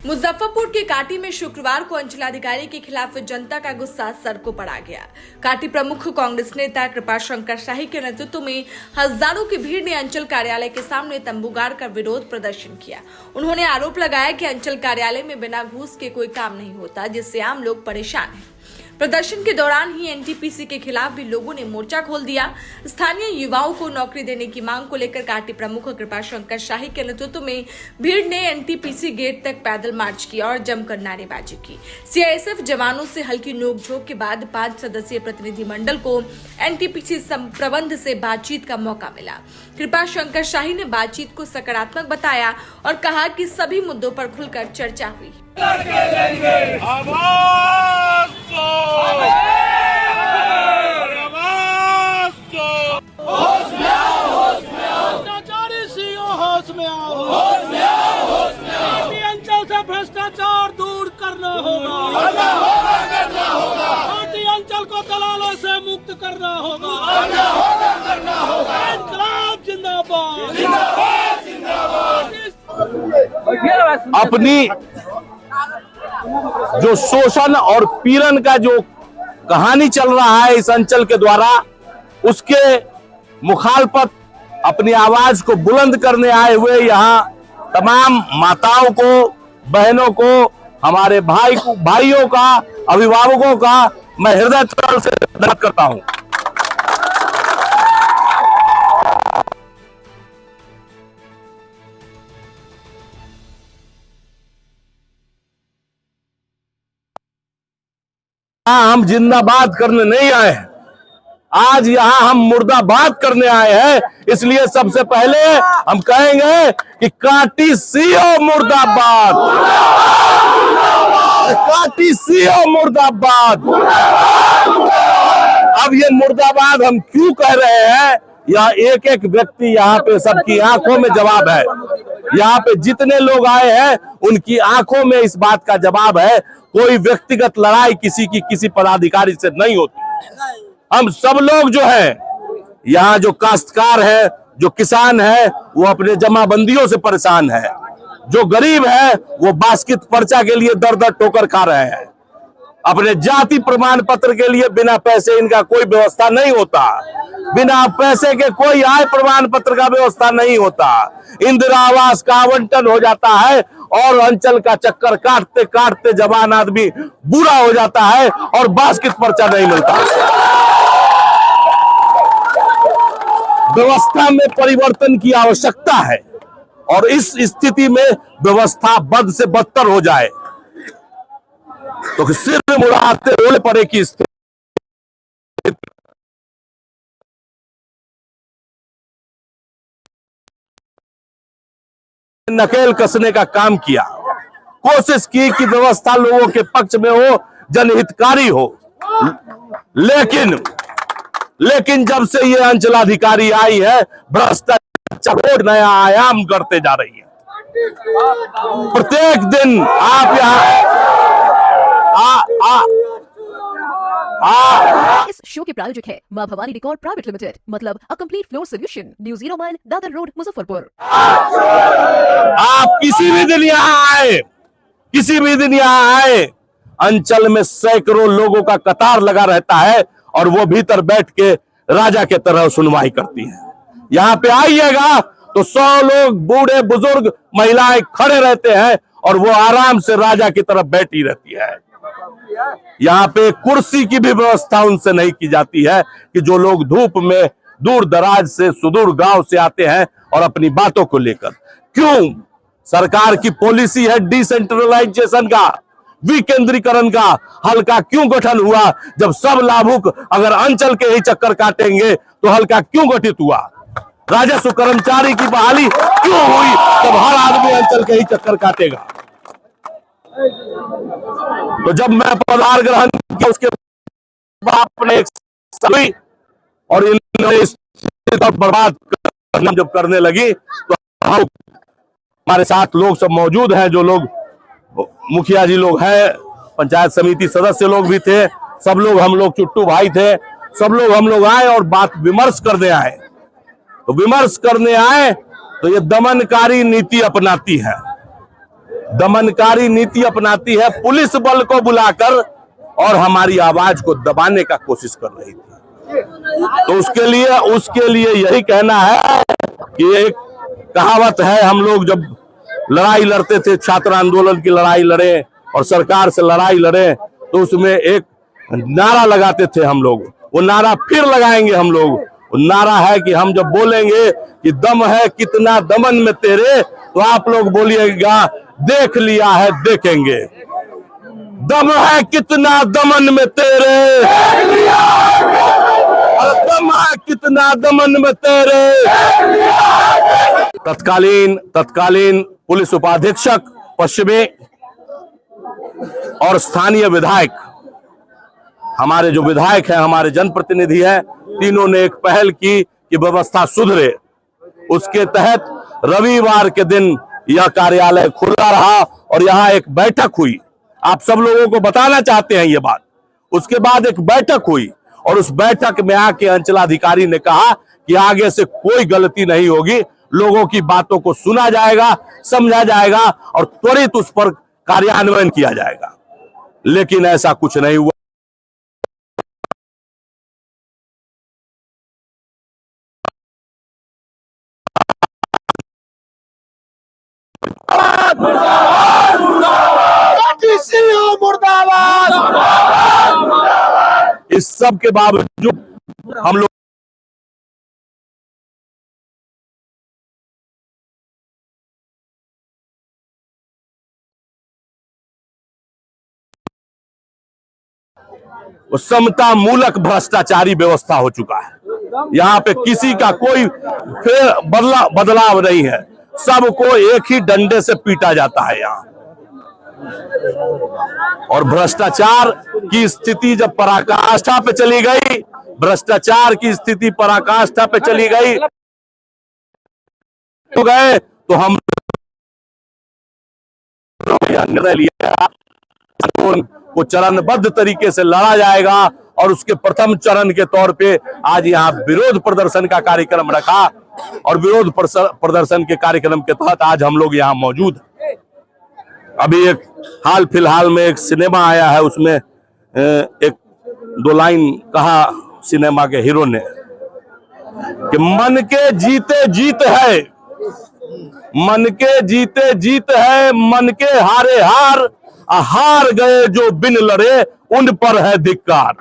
मुजफ्फरपुर के काटी में शुक्रवार को अंचलाधिकारी के खिलाफ जनता का गुस्सा सड़कों पर आ गया। काटी प्रमुख कांग्रेस नेता कृपाशंकर शाही के नेतृत्व में हजारों की भीड़ ने अंचल कार्यालय के सामने तंबू गाड़कर विरोध प्रदर्शन किया। उन्होंने आरोप लगाया कि अंचल कार्यालय में बिना घूस के कोई काम नहीं होता, जिससे आम लोग परेशान हैं। प्रदर्शन के दौरान ही एनटीपीसी के खिलाफ भी लोगों ने मोर्चा खोल दिया। स्थानीय युवाओं को नौकरी देने की मांग को लेकर काटी प्रमुख कृपाशंकर शाही के नेतृत्व में भीड़ ने एनटीपीसी गेट तक पैदल मार्च किया और जमकर नारेबाजी की। सीआईएसएफ जवानों से हल्की नोकझोंक के बाद 5 सदस्यीय प्रतिनिधिमंडल को एनटीपीसी प्रबंध से बातचीत का मौका मिला। कृपाशंकर शाही ने बातचीत को सकारात्मक बताया और कहा कि सभी मुद्दों पर खुलकर चर्चा हुई। अंचल से भ्रष्टाचार दूर करना होगा, अंचल को दलालों से मुक्त करना होगा। इनकलाब जिंदाबाद, अपनी जो शोषण और पीड़न का जो कहानी चल रहा है इस अंचल के द्वारा, उसके मुखालफत अपनी आवाज को बुलंद करने आए हुए यहाँ तमाम माताओं को, बहनों को, हमारे भाइयों का, अभिभावकों का मैं हृदय तल से धन्यवाद करता हूं। हम जिंदाबाद करने नहीं आए हैं, आज यहाँ हम मुर्दाबाद करने आए हैं। इसलिए सबसे पहले हम कहेंगे कि काटी सीओ मुर्दाबाद, काटी सीओ मुर्दाबाद। अब ये मुर्दाबाद हम क्यों कह रहे हैं, यह एक एक व्यक्ति यहाँ पे सबकी आंखों में जवाब है। यहाँ पे जितने लोग आए हैं उनकी आंखों में इस बात का जवाब है। कोई व्यक्तिगत लड़ाई किसी की किसी पदाधिकारी से नहीं होती। हम सब लोग जो है यहाँ, जो काश्तकार है, जो किसान है, वो अपने जमाबंदियों से परेशान है। जो गरीब है वो बास्केट पर्चा के लिए दर दर ठोकर खा रहे हैं। अपने जाति प्रमाण पत्र के लिए बिना पैसे इनका कोई व्यवस्था नहीं होता, बिना पैसे के कोई आय प्रमाण पत्र का व्यवस्था नहीं होता। इंदिरा आवास का आवंटन हो जाता है और अंचल का चक्कर काटते काटते जवान आदमी बूढ़ा हो जाता है और बास्केट पर्चा नहीं मिलता। व्यवस्था में परिवर्तन की आवश्यकता है और इस स्थिति में व्यवस्था बद से बदतर हो जाए तो सिर मुड़ाते रोल पड़े की स्थिति। नकेल कसने का काम किया, कोशिश की कि व्यवस्था लोगों के पक्ष में हो, जनहितकारी हो। लेकिन जब से ये अंचलाधिकारी आई है, भ्रष्टाचार नया आयाम करते जा रही है। प्रत्येक दिन आप इस शो के प्रायोजक है मां भवानी डेकोर प्राइवेट लिमिटेड, मतलब a complete floor solution, new 0 mile Dadar road, Muzaffarpur. आप किसी भी दिन यहाँ आए, अंचल में सैकड़ों लोगों का कतार लगा रहता है और वो भीतर बैठ के राजा के तरह सुनवाई करती है। यहाँ पे आइएगा तो 100 लोग, बूढ़े बुजुर्ग, महिलाएं खड़े रहते हैं और वो आराम से राजा की तरफ बैठी रहती है। यहाँ पे कुर्सी की भी व्यवस्था उनसे नहीं की जाती है कि जो लोग धूप में दूर दराज से, सुदूर गांव से आते हैं और अपनी बातों को लेकर। क्यों? सरकार की पॉलिसी है डिसेंट्रलाइजेशन का, विकेंद्रीकरण का। हल्का क्यों गठन हुआ? जब सब लाभुक अगर अंचल के ही चक्कर काटेंगे तो हल्का क्यों गठित हुआ? राजस्व कर्मचारी की बहाली क्यों हुई जब हर आदमी अंचल के ही चक्कर काटेगा? तो जब मैं पदभार ग्रहण किया उसके बाप ने सभी और बर्बाद जब करने लगी तो हमारे साथ लोग सब मौजूद हैं, जो लोग मुखिया जी लोग हैं, पंचायत समिति सदस्य लोग भी थे, सब लोग हम लोग चुट्टू भाई थे, सब लोग हम लोग आए और बात विमर्श करने आए। तो विमर्श करने आए तो ये दमनकारी नीति अपनाती है। दमनकारी नीति अपनाती है, पुलिस बल को बुलाकर और हमारी आवाज को दबाने का कोशिश कर रही थी। तो उसके लिए यही कहना है कि एक कहावत है, हम लोग जब लड़ाई लड़ते थे, छात्र आंदोलन की लड़ाई लड़े और सरकार से लड़ाई लड़े, तो उसमें एक नारा लगाते थे हम लोग। वो नारा फिर लगाएंगे हम लोग। वो नारा है कि हम जब बोलेंगे कि दम है कितना दमन में तेरे, तो आप लोग बोलिएगा देख लिया है देखेंगे। दम है कितना दमन में तेरे, दम है कितना दमन में तेरे। तत्कालीन पुलिस उपाधीक्षक पश्चिमी और स्थानीय विधायक, हमारे जो विधायक हैं, हमारे जनप्रतिनिधि हैं, तीनों ने एक पहल की कि व्यवस्था सुधरे। उसके तहत रविवार के दिन यह कार्यालय खुला रहा और यहाँ एक बैठक हुई। आप सब लोगों को बताना चाहते हैं ये बात। उसके बाद एक बैठक हुई और उस बैठक में आके अंचलाधिकारी ने कहा कि आगे से कोई गलती नहीं होगी, लोगों की बातों को सुना जाएगा, समझा जाएगा और त्वरित उस पर कार्यान्वयन किया जाएगा। लेकिन ऐसा कुछ नहीं हुआ। इस सब के बावजूद हम लोग समता मूलक भ्रष्टाचारी व्यवस्था हो चुका है। यहाँ पे किसी का कोई फिर बदलाव नहीं है, सबको एक ही डंडे से पीटा जाता है यहाँ। और भ्रष्टाचार की स्थिति जब पराकाष्ठा पे चली गई, भ्रष्टाचार की स्थिति पराकाष्ठा पे चली गई तो हम निर्णय लिया को चरणबद्ध तरीके से लड़ा जाएगा और उसके प्रथम चरण के तौर पे आज यहाँ विरोध प्रदर्शन का कार्यक्रम रखा और विरोध प्रदर्शन के कार्यक्रम के तहत आज हम लोग यहाँ मौजूद हैं। अभी एक हाल फिलहाल में एक सिनेमा आया है, उसमें एक दो लाइन कहा सिनेमा के हीरो ने कि मन के जीते जीत है, मन के जीते जीत है, मन के हारे हार, हार गए जो बिन लड़े उन पर है धिक्कार।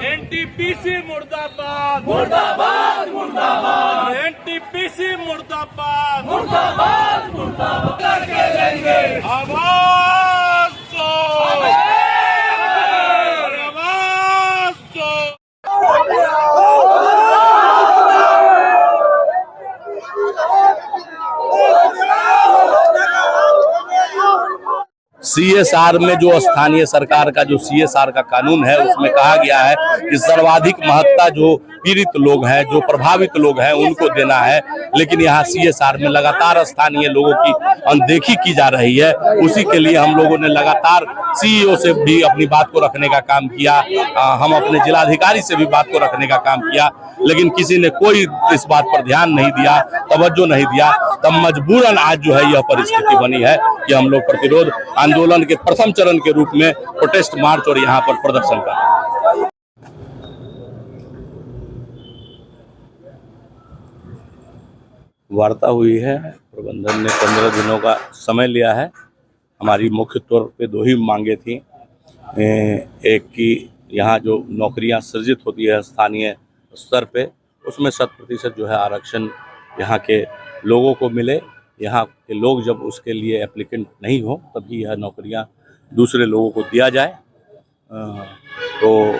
एनटीपीसी मुर्दाबाद, मुर्दाबाद, मुर्दाबाद। एनटीपीसी मुर्दाबाद, मुर्दाबाद, मुर्दाबाद। करके लेंगे आवाज दो, आवाज दो। सीएसआर में जो स्थानीय सरकार का जो सीएसआर का कानून है, उसमें कहा गया है कि सर्वाधिक महत्ता जो पीड़ित लोग हैं, जो प्रभावित लोग हैं, उनको देना है। लेकिन यहाँ सीएसआर में लगातार स्थानीय लोगों की अनदेखी की जा रही है। उसी के लिए हम लोगों ने लगातार सीईओ से भी अपनी बात को रखने का काम किया, हम अपने जिलाधिकारी से भी बात को रखने का काम किया, लेकिन किसी ने कोई इस बात पर ध्यान नहीं दिया, तवज्जो नहीं दिया। तब मजबूरन आज जो है यह परिस्थिति बनी है कि हम लोग प्रतिरोध आंदोलन के प्रथम चरण के रूप में प्रोटेस्ट मार्च और यहाँ पर प्रदर्शन कर रहे हैं। वार्ता हुई है, प्रबंधन ने 15 दिनों का समय लिया है। हमारी मुख्य तौर पे दो ही मांगे थी। एक की यहाँ जो नौकरियाँ सृजित होती है स्थानीय स्तर पे, उसमें 100% जो है आरक्षण यहाँ के लोगों को मिले। यहाँ के लोग जब उसके लिए एप्लीकेंट नहीं हो तभी यह नौकरियाँ दूसरे लोगों को दिया जाए। तो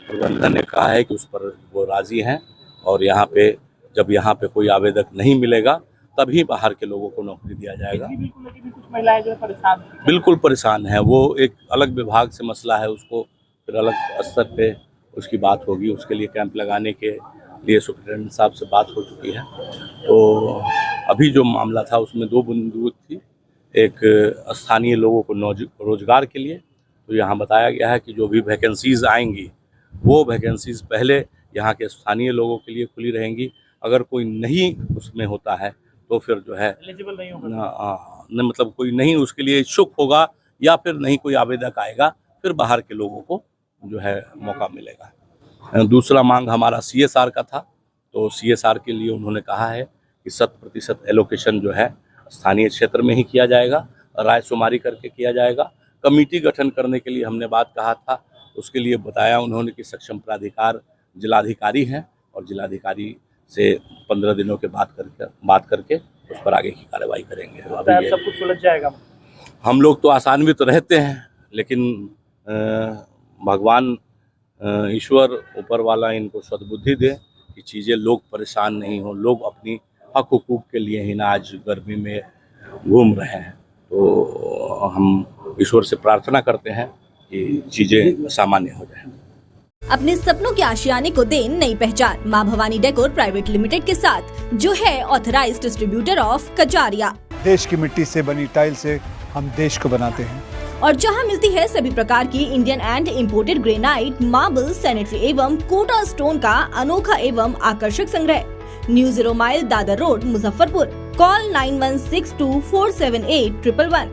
प्रबंधन ने कहा है कि उस पर वो राज़ी हैं और यहाँ पे जब यहाँ पे कोई आवेदक नहीं मिलेगा तभी बाहर के लोगों को नौकरी दिया जाएगा। कुछ महिलाएं जो परेशान, बिल्कुल परेशान है, वो एक अलग विभाग से मसला है, उसको फिर अलग स्तर पे उसकी बात होगी। उसके लिए कैंप लगाने के लिए सुप्रीटेंडेंट साहब से बात हो चुकी है। तो अभी जो मामला था उसमें दो बुंदे थी, एक स्थानीय लोगों को रोजगार के लिए, तो यहाँ बताया गया है कि जो भी वैकेंसीज आएंगी वो वैकेंसीज पहले यहाँ के स्थानीय लोगों के लिए खुली रहेंगी। अगर कोई नहीं उसमें होता है तो फिर जो है एलिजिबल नहीं होगा, मतलब कोई नहीं उसके लिए इच्छुक होगा या फिर नहीं कोई आवेदक आएगा, फिर बाहर के लोगों को जो है मौका मिलेगा। दूसरा मांग हमारा CSR का था, तो CSR के लिए उन्होंने कहा है कि 100% एलोकेशन जो है स्थानीय क्षेत्र में ही किया जाएगा, रायशुमारी करके किया जाएगा। कमेटी गठन करने के लिए हमने बात कहा था, उसके लिए बताया उन्होंने कि सक्षम प्राधिकार जिलाधिकारी हैं और जिलाधिकारी से 15 दिनों के बात करके उस पर आगे की कार्रवाई करेंगे। अभी सब कुछ सुलझ जाएगा। हम लोग तो आसान्वित रहते हैं, लेकिन भगवान ईश्वर ऊपर वाला इनको सद्बुद्धि दे कि चीज़ें लोग परेशान नहीं हो, लोग अपनी हक हुकूक के लिए ही ना आज गर्मी में घूम रहे हैं। तो हम ईश्वर से प्रार्थना करते हैं कि चीज़ें सामान्य हो जाएं। अपने सपनों के आशियाने को दे नई पहचान माँ भवानी डेकोर प्राइवेट लिमिटेड के साथ, जो है ऑथराइज्ड डिस्ट्रीब्यूटर ऑफ कचारिया। देश की मिट्टी से बनी टाइल से हम देश को बनाते हैं और जहां मिलती है सभी प्रकार की Indian and imported granite, marble, sanitary एवं कोटा स्टोन का अनोखा एवं आकर्षक संग्रह। New 0 mile, Dadar road, Muzaffarpur. Call 9162478111।